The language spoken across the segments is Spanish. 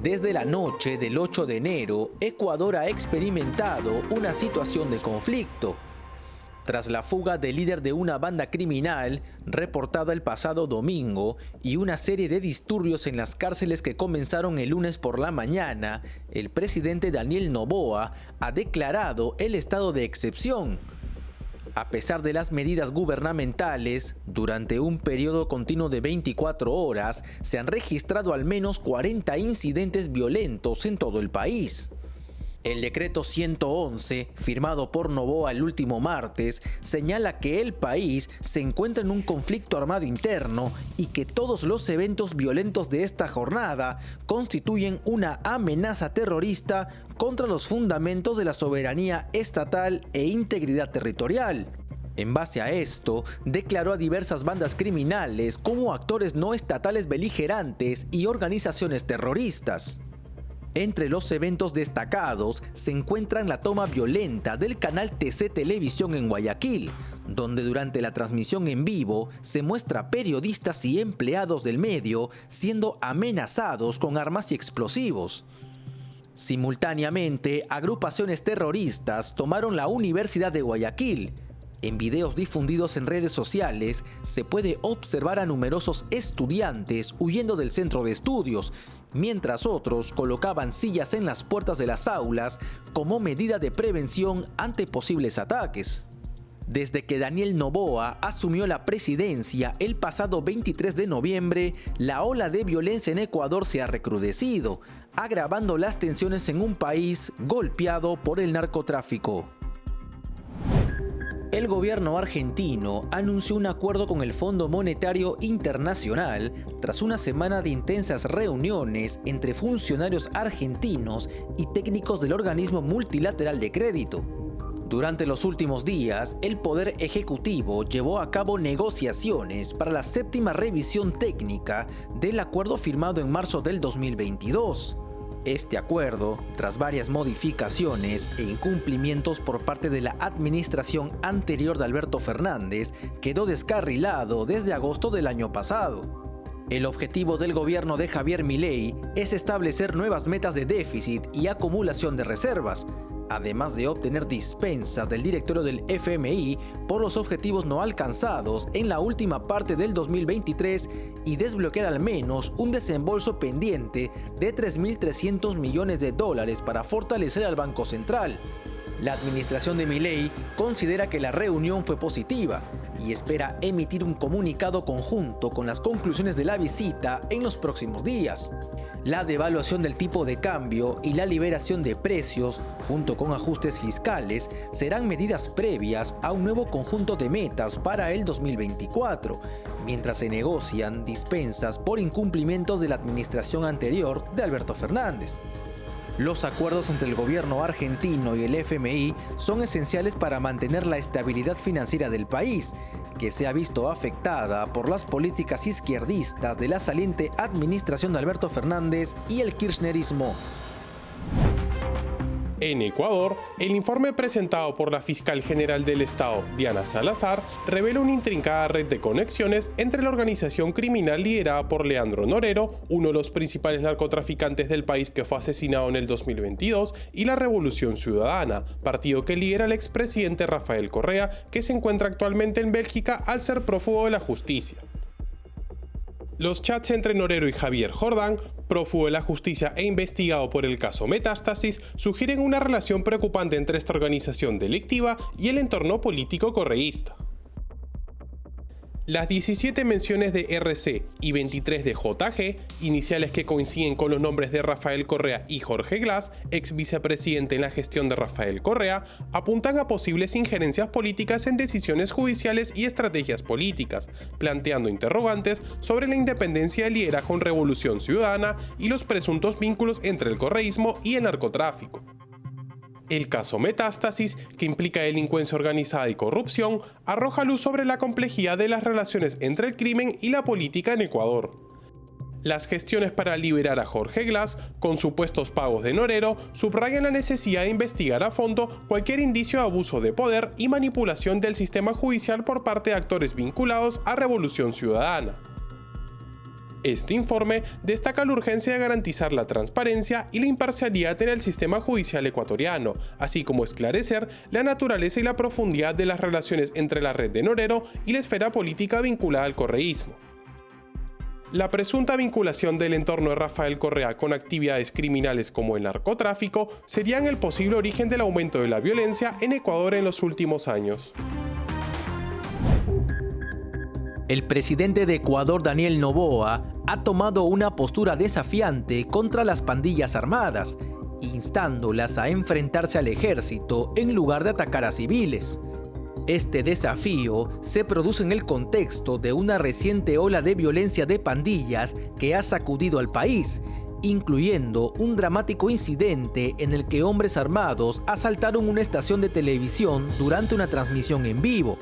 Desde la noche del 8 de enero, Ecuador ha experimentado una situación de conflicto. Tras la fuga del líder de una banda criminal, reportada el pasado domingo, y una serie de disturbios en las cárceles que comenzaron el lunes por la mañana, el presidente Daniel Noboa ha declarado el estado de excepción. A pesar de las medidas gubernamentales, durante un periodo continuo de 24 horas, se han registrado al menos 40 incidentes violentos en todo el país. El decreto 111, firmado por Noboa el último martes, señala que el país se encuentra en un conflicto armado interno y que todos los eventos violentos de esta jornada constituyen una amenaza terrorista contra los fundamentos de la soberanía estatal e integridad territorial. En base a esto, declaró a diversas bandas criminales como actores no estatales beligerantes y organizaciones terroristas. Entre los eventos destacados se encuentran la toma violenta del canal TC Televisión en Guayaquil, donde durante la transmisión en vivo se muestra periodistas y empleados del medio siendo amenazados con armas y explosivos. Simultáneamente, agrupaciones terroristas tomaron la Universidad de Guayaquil. En videos difundidos en redes sociales se puede observar a numerosos estudiantes huyendo del centro de estudios, mientras otros colocaban sillas en las puertas de las aulas como medida de prevención ante posibles ataques. Desde que Daniel Noboa asumió la presidencia el pasado 23 de noviembre, la ola de violencia en Ecuador se ha recrudecido, agravando las tensiones en un país golpeado por el narcotráfico. El gobierno argentino anunció un acuerdo con el Fondo Monetario Internacional tras una semana de intensas reuniones entre funcionarios argentinos y técnicos del organismo multilateral de crédito. Durante los últimos días, el Poder Ejecutivo llevó a cabo negociaciones para la séptima revisión técnica del acuerdo firmado en marzo del 2022. Este acuerdo, tras varias modificaciones e incumplimientos por parte de la administración anterior de Alberto Fernández, quedó descarrilado desde agosto del año pasado. El objetivo del gobierno de Javier Milei es establecer nuevas metas de déficit y acumulación de reservas, además de obtener dispensas del directorio del FMI por los objetivos no alcanzados en la última parte del 2023 y desbloquear al menos un desembolso pendiente de $3.300 millones para fortalecer al Banco Central. La administración de Milei considera que la reunión fue positiva y espera emitir un comunicado conjunto con las conclusiones de la visita en los próximos días. La devaluación del tipo de cambio y la liberación de precios, junto con ajustes fiscales, serán medidas previas a un nuevo conjunto de metas para el 2024, mientras se negocian dispensas por incumplimientos de la administración anterior de Alberto Fernández. Los acuerdos entre el gobierno argentino y el FMI son esenciales para mantener la estabilidad financiera del país, que se ha visto afectada por las políticas izquierdistas de la saliente administración de Alberto Fernández y el kirchnerismo. En Ecuador, el informe presentado por la fiscal general del Estado, Diana Salazar, revela una intrincada red de conexiones entre la organización criminal liderada por Leandro Norero, uno de los principales narcotraficantes del país que fue asesinado en el 2022, y la Revolución Ciudadana, partido que lidera el expresidente Rafael Correa, que se encuentra actualmente en Bélgica al ser prófugo de la justicia. Los chats entre Norero y Javier Jordán, prófugo de la justicia e investigado por el caso Metástasis, sugieren una relación preocupante entre esta organización delictiva y el entorno político correísta. Las 17 menciones de RC y 23 de JG, iniciales que coinciden con los nombres de Rafael Correa y Jorge Glass, ex vicepresidente en la gestión de Rafael Correa, apuntan a posibles injerencias políticas en decisiones judiciales y estrategias políticas, planteando interrogantes sobre la independencia del liderazgo en Revolución Ciudadana y los presuntos vínculos entre el correísmo y el narcotráfico. El caso Metástasis, que implica delincuencia organizada y corrupción, arroja luz sobre la complejidad de las relaciones entre el crimen y la política en Ecuador. Las gestiones para liberar a Jorge Glass, con supuestos pagos de Norero, subrayan la necesidad de investigar a fondo cualquier indicio de abuso de poder y manipulación del sistema judicial por parte de actores vinculados a Revolución Ciudadana. Este informe destaca la urgencia de garantizar la transparencia y la imparcialidad en el sistema judicial ecuatoriano, así como esclarecer la naturaleza y la profundidad de las relaciones entre la red de Norero y la esfera política vinculada al correísmo. La presunta vinculación del entorno de Rafael Correa con actividades criminales como el narcotráfico serían el posible origen del aumento de la violencia en Ecuador en los últimos años. El presidente de Ecuador, Daniel Noboa, ha tomado una postura desafiante contra las pandillas armadas, instándolas a enfrentarse al ejército en lugar de atacar a civiles. Este desafío se produce en el contexto de una reciente ola de violencia de pandillas que ha sacudido al país, incluyendo un dramático incidente en el que hombres armados asaltaron una estación de televisión durante una transmisión en vivo.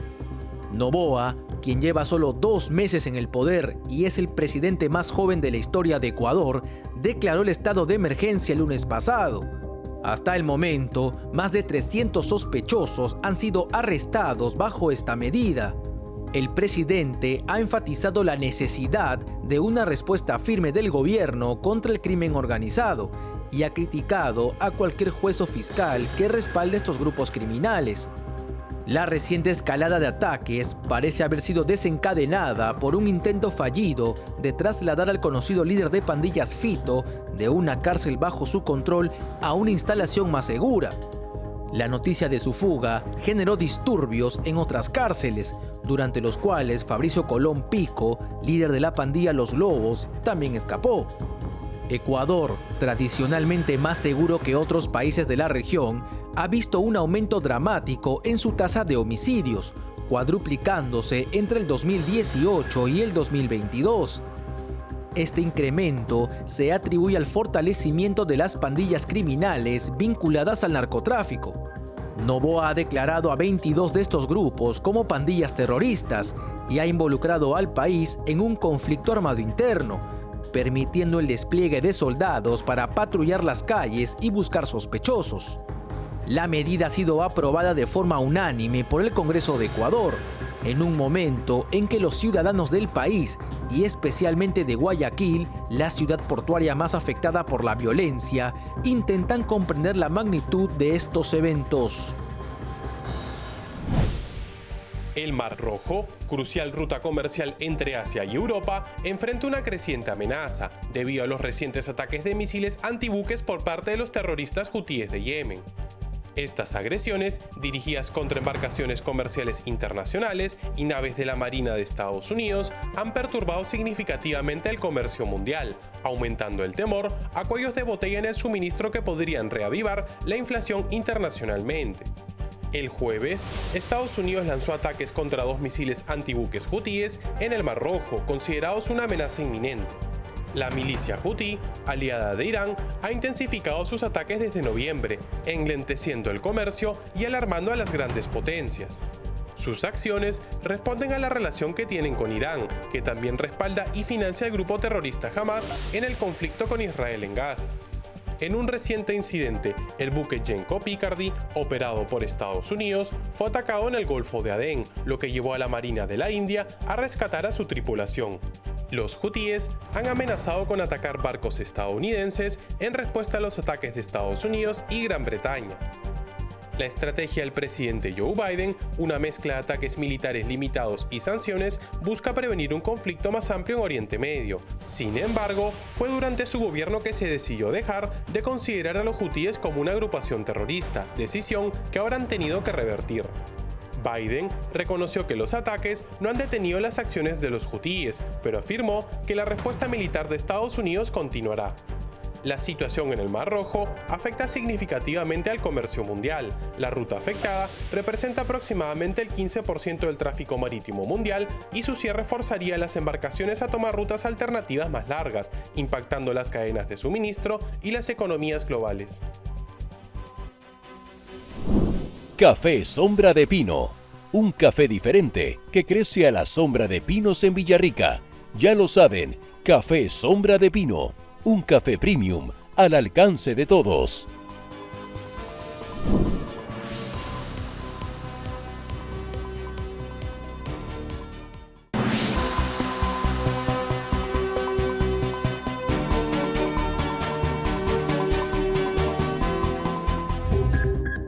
Noboa, quien lleva solo 2 meses en el poder y es el presidente más joven de la historia de Ecuador, declaró el estado de emergencia el lunes pasado. Hasta el momento, más de 300 sospechosos han sido arrestados bajo esta medida. El presidente ha enfatizado la necesidad de una respuesta firme del gobierno contra el crimen organizado y ha criticado a cualquier juez o fiscal que respalde estos grupos criminales. La reciente escalada de ataques parece haber sido desencadenada por un intento fallido de trasladar al conocido líder de pandillas Fito de una cárcel bajo su control a una instalación más segura. La noticia de su fuga generó disturbios en otras cárceles, durante los cuales Fabricio Colón Pico, líder de la pandilla Los Lobos, también escapó. Ecuador, tradicionalmente más seguro que otros países de la región, ha visto un aumento dramático en su tasa de homicidios, cuadruplicándose entre el 2018 y el 2022. Este incremento se atribuye al fortalecimiento de las pandillas criminales vinculadas al narcotráfico. Noboa ha declarado a 22 de estos grupos como pandillas terroristas y ha involucrado al país en un conflicto armado interno, permitiendo el despliegue de soldados para patrullar las calles y buscar sospechosos. La medida ha sido aprobada de forma unánime por el Congreso de Ecuador, en un momento en que los ciudadanos del país, y especialmente de Guayaquil, la ciudad portuaria más afectada por la violencia, intentan comprender la magnitud de estos eventos. El Mar Rojo, crucial ruta comercial entre Asia y Europa, enfrenta una creciente amenaza debido a los recientes ataques de misiles antibuques por parte de los terroristas hutíes de Yemen. Estas agresiones, dirigidas contra embarcaciones comerciales internacionales y naves de la Marina de Estados Unidos, han perturbado significativamente el comercio mundial, aumentando el temor a cuellos de botella en el suministro que podrían reavivar la inflación internacionalmente. El jueves, Estados Unidos lanzó ataques contra 2 misiles antibuques hutíes en el Mar Rojo, considerados una amenaza inminente. La milicia hutí, aliada de Irán, ha intensificado sus ataques desde noviembre, enlenteciendo el comercio y alarmando a las grandes potencias. Sus acciones responden a la relación que tienen con Irán, que también respalda y financia el grupo terrorista Hamas en el conflicto con Israel en Gaza. En un reciente incidente, el buque Genco Picardy, operado por Estados Unidos, fue atacado en el Golfo de Adén, lo que llevó a la Marina de la India a rescatar a su tripulación. Los hutíes han amenazado con atacar barcos estadounidenses en respuesta a los ataques de Estados Unidos y Gran Bretaña. La estrategia del presidente Joe Biden, una mezcla de ataques militares limitados y sanciones, busca prevenir un conflicto más amplio en Oriente Medio. Sin embargo, fue durante su gobierno que se decidió dejar de considerar a los hutíes como una agrupación terrorista, decisión que ahora han tenido que revertir. Biden reconoció que los ataques no han detenido las acciones de los hutíes, pero afirmó que la respuesta militar de Estados Unidos continuará. La situación en el Mar Rojo afecta significativamente al comercio mundial. La ruta afectada representa aproximadamente el 15% del tráfico marítimo mundial y su cierre forzaría a las embarcaciones a tomar rutas alternativas más largas, impactando las cadenas de suministro y las economías globales. Café Sombra de Pino, un café diferente que crece a la sombra de pinos en Villarrica. Ya lo saben, Café Sombra de Pino, un café premium al alcance de todos.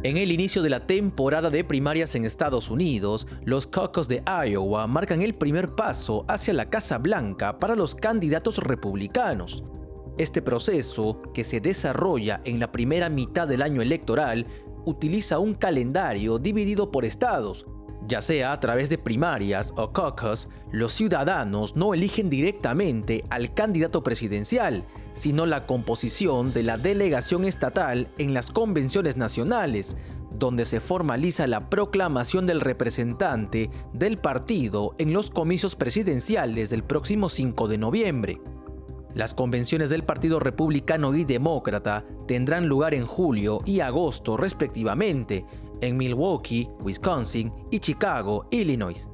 En el inicio de la temporada de primarias en Estados Unidos, los caucus de Iowa marcan el primer paso hacia la Casa Blanca para los candidatos republicanos. Este proceso, que se desarrolla en la primera mitad del año electoral, utiliza un calendario dividido por estados. Ya sea a través de primarias o caucus, los ciudadanos no eligen directamente al candidato presidencial, sino la composición de la delegación estatal en las convenciones nacionales, donde se formaliza la proclamación del representante del partido en los comicios presidenciales del próximo 5 de noviembre. Las convenciones del Partido Republicano y Demócrata tendrán lugar en julio y agosto respectivamente, en Milwaukee, Wisconsin y Chicago, Illinois.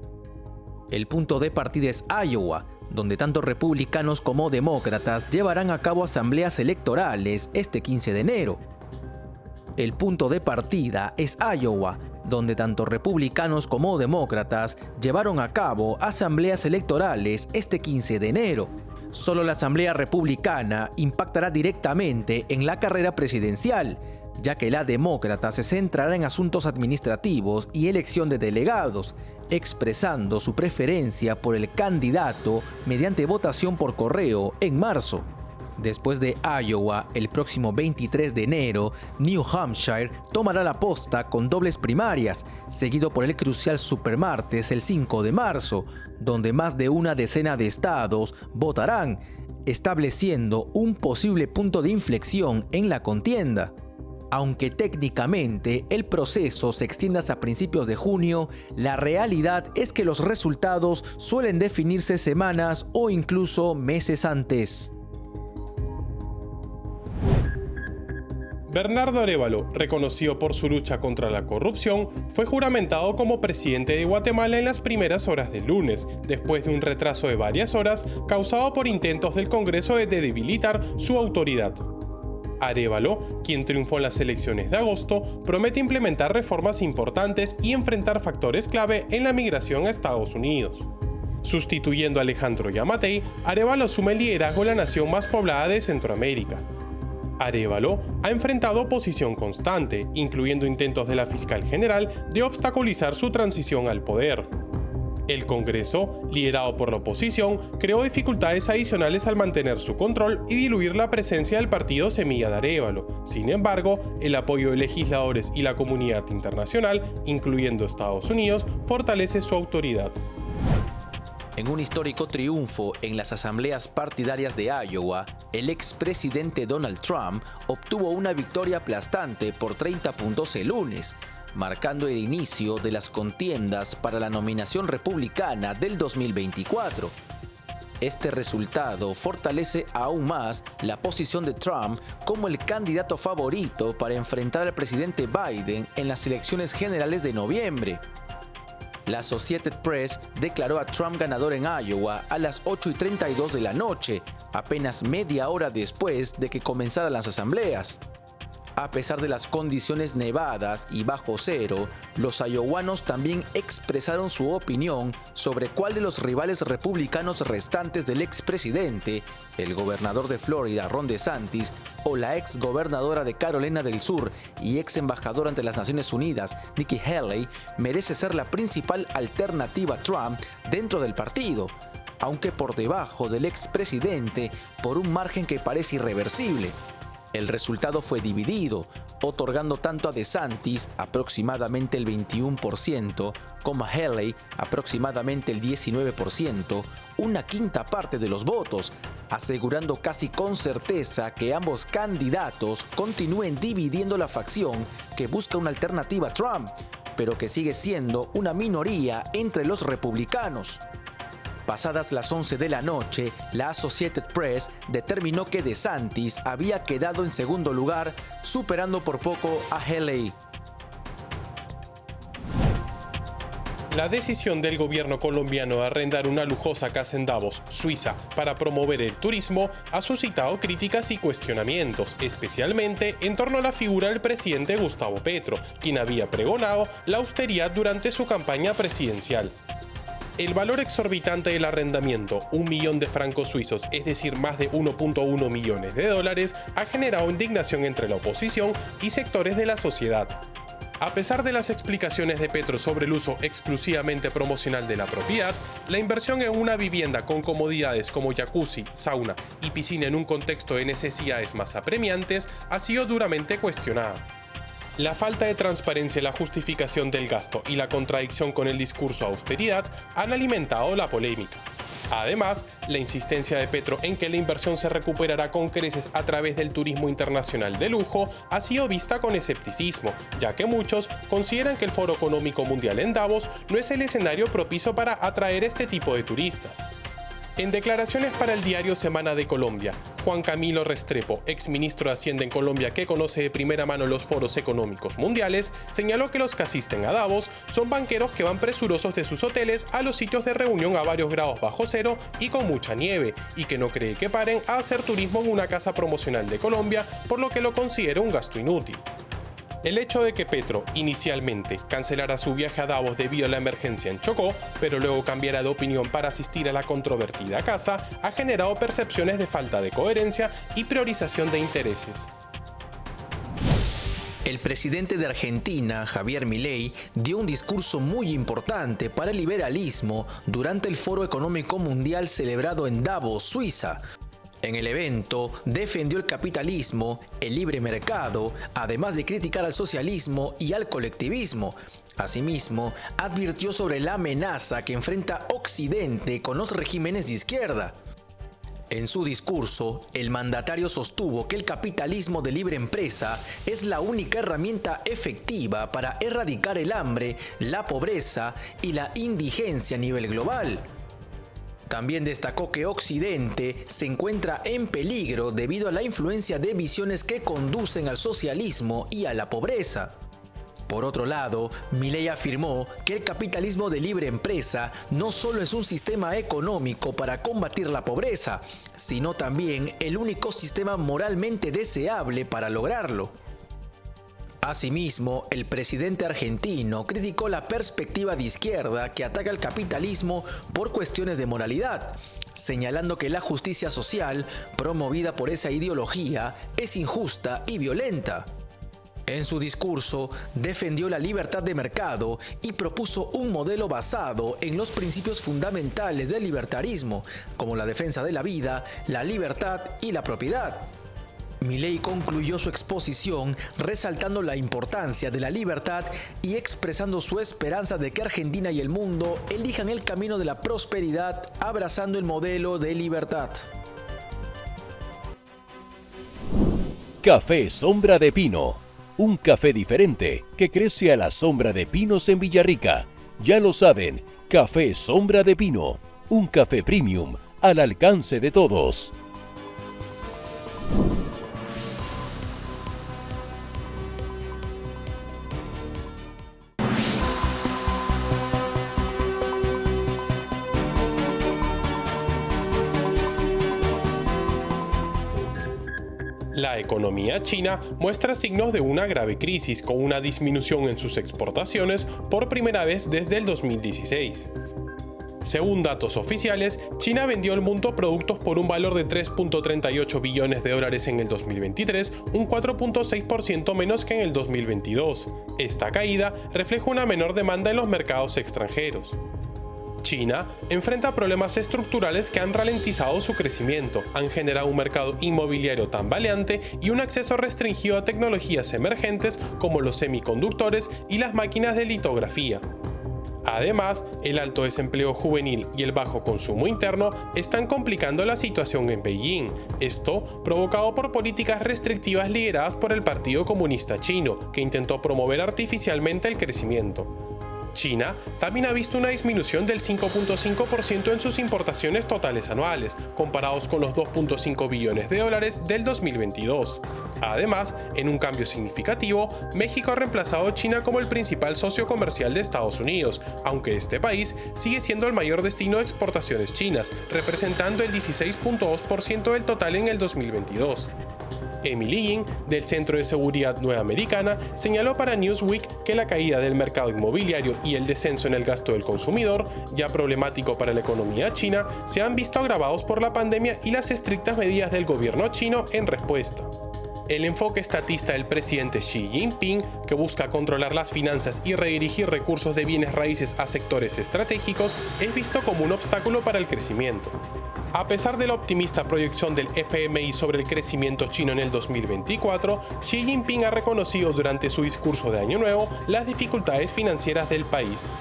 El punto de partida es Iowa, donde tanto republicanos como demócratas llevarán a cabo asambleas electorales este 15 de enero. El punto de partida es Iowa, donde tanto republicanos como demócratas llevaron a cabo asambleas electorales este 15 de enero. Solo la Asamblea Republicana impactará directamente en la carrera presidencial, ya que la demócrata se centrará en asuntos administrativos y elección de delegados, expresando su preferencia por el candidato mediante votación por correo en marzo. Después de Iowa, el próximo 23 de enero, New Hampshire tomará la posta con dobles primarias, seguido por el crucial supermartes el 5 de marzo, donde más de una decena de estados votarán, estableciendo un posible punto de inflexión en la contienda. Aunque técnicamente el proceso se extienda hasta principios de junio, la realidad es que los resultados suelen definirse semanas o incluso meses antes. Bernardo Arévalo, reconocido por su lucha contra la corrupción, fue juramentado como presidente de Guatemala en las primeras horas del lunes, después de un retraso de varias horas causado por intentos del Congreso de debilitar su autoridad. Arévalo, quien triunfó en las elecciones de agosto, promete implementar reformas importantes y enfrentar factores clave en la migración a Estados Unidos. Sustituyendo a Alejandro Yamatei, Arévalo asume el liderazgo de la nación más poblada de Centroamérica. Arévalo ha enfrentado oposición constante, incluyendo intentos de la fiscal general de obstaculizar su transición al poder. El Congreso, liderado por la oposición, creó dificultades adicionales al mantener su control y diluir la presencia del partido Semilla de Arévalo. Sin embargo, el apoyo de legisladores y la comunidad internacional, incluyendo Estados Unidos, fortalece su autoridad. En un histórico triunfo en las asambleas partidarias de Iowa, el expresidente Donald Trump obtuvo una victoria aplastante por 30 puntos el lunes, marcando el inicio de las contiendas para la nominación republicana del 2024. Este resultado fortalece aún más la posición de Trump como el candidato favorito para enfrentar al presidente Biden en las elecciones generales de noviembre. La Associated Press declaró a Trump ganador en Iowa a las 8:32 de la noche, apenas media hora después de que comenzaran las asambleas. A pesar de las condiciones nevadas y bajo cero, los iowanos también expresaron su opinión sobre cuál de los rivales republicanos restantes del expresidente, el gobernador de Florida, Ron DeSantis, o la ex gobernadora de Carolina del Sur y ex embajadora ante las Naciones Unidas, Nikki Haley, merece ser la principal alternativa a Trump dentro del partido, aunque por debajo del expresidente por un margen que parece irreversible. El resultado fue dividido, otorgando tanto a DeSantis aproximadamente el 21%, como a Haley aproximadamente el 19%, una quinta parte de los votos, asegurando casi con certeza que ambos candidatos continúen dividiendo la facción que busca una alternativa a Trump, pero que sigue siendo una minoría entre los republicanos. Pasadas las 11 de la noche, la Associated Press determinó que DeSantis había quedado en segundo lugar, superando por poco a Haley. La decisión del gobierno colombiano de arrendar una lujosa casa en Davos, Suiza, para promover el turismo ha suscitado críticas y cuestionamientos, especialmente en torno a la figura del presidente Gustavo Petro, quien había pregonado la austeridad durante su campaña presidencial. El valor exorbitante del arrendamiento, 1 millón de francos suizos, es decir, más de 1.1 millones de dólares, ha generado indignación entre la oposición y sectores de la sociedad. A pesar de las explicaciones de Petro sobre el uso exclusivamente promocional de la propiedad, la inversión en una vivienda con comodidades como jacuzzi, sauna y piscina en un contexto de necesidades más apremiantes ha sido duramente cuestionada. La falta de transparencia en la justificación del gasto y la contradicción con el discurso de austeridad han alimentado la polémica. Además, la insistencia de Petro en que la inversión se recuperará con creces a través del turismo internacional de lujo ha sido vista con escepticismo, ya que muchos consideran que el Foro Económico Mundial en Davos no es el escenario propicio para atraer este tipo de turistas. En declaraciones para el diario Semana de Colombia, Juan Camilo Restrepo, exministro de Hacienda en Colombia que conoce de primera mano los foros económicos mundiales, señaló que los que asisten a Davos son banqueros que van presurosos de sus hoteles a los sitios de reunión a varios grados bajo cero y con mucha nieve, y que no cree que paren a hacer turismo en una casa promocional de Colombia, por lo que lo considera un gasto inútil. El hecho de que Petro inicialmente cancelara su viaje a Davos debido a la emergencia en Chocó, pero luego cambiara de opinión para asistir a la controvertida casa, ha generado percepciones de falta de coherencia y priorización de intereses. El presidente de Argentina, Javier Milei, dio un discurso muy importante para el liberalismo durante el Foro Económico Mundial celebrado en Davos, Suiza. En el evento, defendió el capitalismo, el libre mercado, además de criticar al socialismo y al colectivismo. Asimismo, advirtió sobre la amenaza que enfrenta Occidente con los regímenes de izquierda. En su discurso, el mandatario sostuvo que el capitalismo de libre empresa es la única herramienta efectiva para erradicar el hambre, la pobreza y la indigencia a nivel global. También destacó que Occidente se encuentra en peligro debido a la influencia de visiones que conducen al socialismo y a la pobreza. Por otro lado, Milei afirmó que el capitalismo de libre empresa no solo es un sistema económico para combatir la pobreza, sino también el único sistema moralmente deseable para lograrlo. Asimismo, el presidente argentino criticó la perspectiva de izquierda que ataca al capitalismo por cuestiones de moralidad, señalando que la justicia social, promovida por esa ideología, es injusta y violenta. En su discurso, defendió la libertad de mercado y propuso un modelo basado en los principios fundamentales del libertarismo, como la defensa de la vida, la libertad y la propiedad. Milei concluyó su exposición resaltando la importancia de la libertad y expresando su esperanza de que Argentina y el mundo elijan el camino de la prosperidad abrazando el modelo de libertad. Café Sombra de Pino, un café diferente que crece a la sombra de pinos en Villarrica. Ya lo saben, Café Sombra de Pino, un café premium al alcance de todos. La economía china muestra signos de una grave crisis, con una disminución en sus exportaciones por primera vez desde el 2016. Según datos oficiales, China vendió al mundo productos por un valor de 3.38 billones de dólares en el 2023, un 4.6% menos que en el 2022. Esta caída refleja una menor demanda en los mercados extranjeros. China enfrenta problemas estructurales que han ralentizado su crecimiento, han generado un mercado inmobiliario tambaleante y un acceso restringido a tecnologías emergentes como los semiconductores y las máquinas de litografía. Además, el alto desempleo juvenil y el bajo consumo interno están complicando la situación en Beijing, esto provocado por políticas restrictivas lideradas por el Partido Comunista Chino, que intentó promover artificialmente el crecimiento. China también ha visto una disminución del 5.5% en sus importaciones totales anuales, comparados con los 2.5 billones de dólares del 2022. Además, en un cambio significativo, México ha reemplazado a China como el principal socio comercial de Estados Unidos, aunque este país sigue siendo el mayor destino de exportaciones chinas, representando el 16.2% del total en el 2022. Emily Yin, del Centro de Seguridad Nueva Americana, señaló para Newsweek que la caída del mercado inmobiliario y el descenso en el gasto del consumidor, ya problemático para la economía china, se han visto agravados por la pandemia y las estrictas medidas del gobierno chino en respuesta. El enfoque estatista del presidente Xi Jinping, que busca controlar las finanzas y redirigir recursos de bienes raíces a sectores estratégicos, es visto como un obstáculo para el crecimiento. A pesar de la optimista proyección del FMI sobre el crecimiento chino en el 2024, Xi Jinping ha reconocido durante su discurso de Año Nuevo las dificultades financieras del país.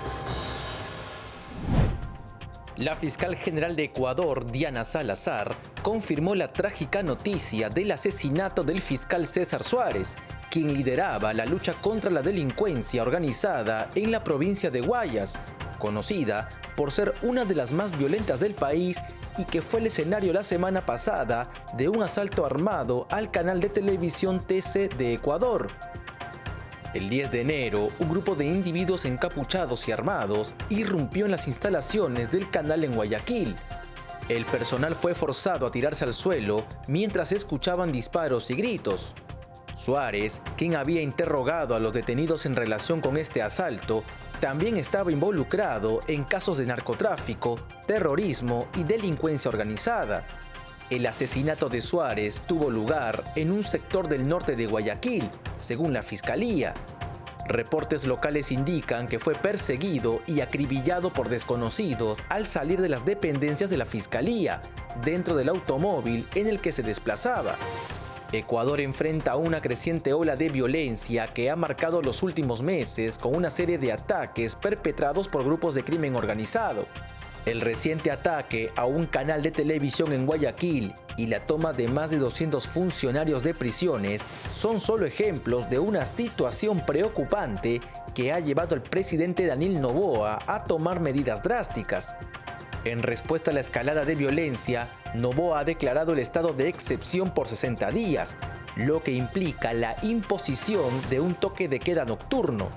La fiscal general de Ecuador, Diana Salazar, confirmó la trágica noticia del asesinato del fiscal César Suárez, quien lideraba la lucha contra la delincuencia organizada en la provincia de Guayas, conocida por ser una de las más violentas del país y que fue el escenario la semana pasada de un asalto armado al canal de televisión TC de Ecuador. El 10 de enero, un grupo de individuos encapuchados y armados irrumpió en las instalaciones del canal en Guayaquil. El personal fue forzado a tirarse al suelo mientras escuchaban disparos y gritos. Suárez, quien había interrogado a los detenidos en relación con este asalto, también estaba involucrado en casos de narcotráfico, terrorismo y delincuencia organizada. El asesinato de Suárez tuvo lugar en un sector del norte de Guayaquil, según la Fiscalía. Reportes locales indican que fue perseguido y acribillado por desconocidos al salir de las dependencias de la Fiscalía, dentro del automóvil en el que se desplazaba. Ecuador enfrenta una creciente ola de violencia que ha marcado los últimos meses con una serie de ataques perpetrados por grupos de crimen organizado. El reciente ataque a un canal de televisión en Guayaquil y la toma de más de 200 funcionarios de prisiones son solo ejemplos de una situación preocupante que ha llevado al presidente Daniel Noboa a tomar medidas drásticas. En respuesta a la escalada de violencia, Noboa ha declarado el estado de excepción por 60 días, lo que implica la imposición de un toque de queda nocturno.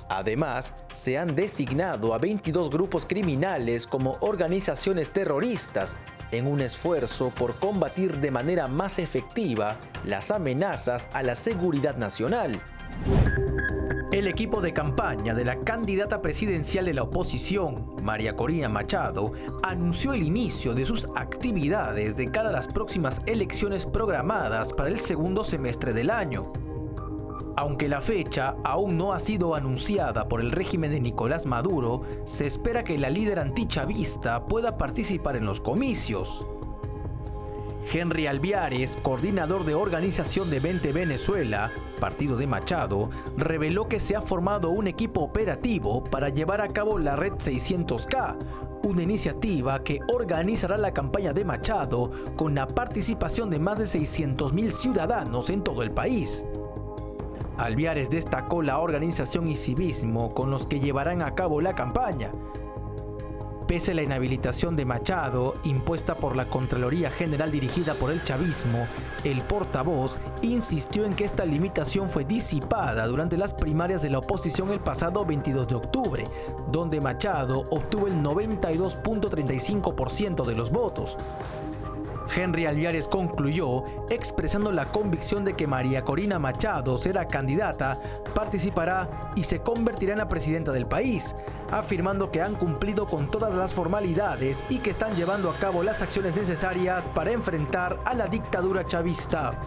Además, se han designado a 22 grupos criminales como organizaciones terroristas en un esfuerzo por combatir de manera más efectiva las amenazas a la seguridad nacional. El equipo de campaña de la candidata presidencial de la oposición, María Corina Machado, anunció el inicio de sus actividades de cara a las próximas elecciones programadas para el segundo semestre del año. Aunque la fecha aún no ha sido anunciada por el régimen de Nicolás Maduro, se espera que la líder antichavista pueda participar en los comicios. Henry Alviares, coordinador de organización de Vente Venezuela, partido de Machado, reveló que se ha formado un equipo operativo para llevar a cabo la Red 600K, una iniciativa que organizará la campaña de Machado con la participación de más de 600.000 ciudadanos en todo el país. Alviares destacó la organización y civismo con los que llevarán a cabo la campaña. Pese a la inhabilitación de Machado, impuesta por la Contraloría General dirigida por el chavismo, el portavoz insistió en que esta limitación fue disipada durante las primarias de la oposición el pasado 22 de octubre, donde Machado obtuvo el 92.35% de los votos. Henry Alviares concluyó expresando la convicción de que María Corina Machado será candidata, participará y se convertirá en la presidenta del país, afirmando que han cumplido con todas las formalidades y que están llevando a cabo las acciones necesarias para enfrentar a la dictadura chavista.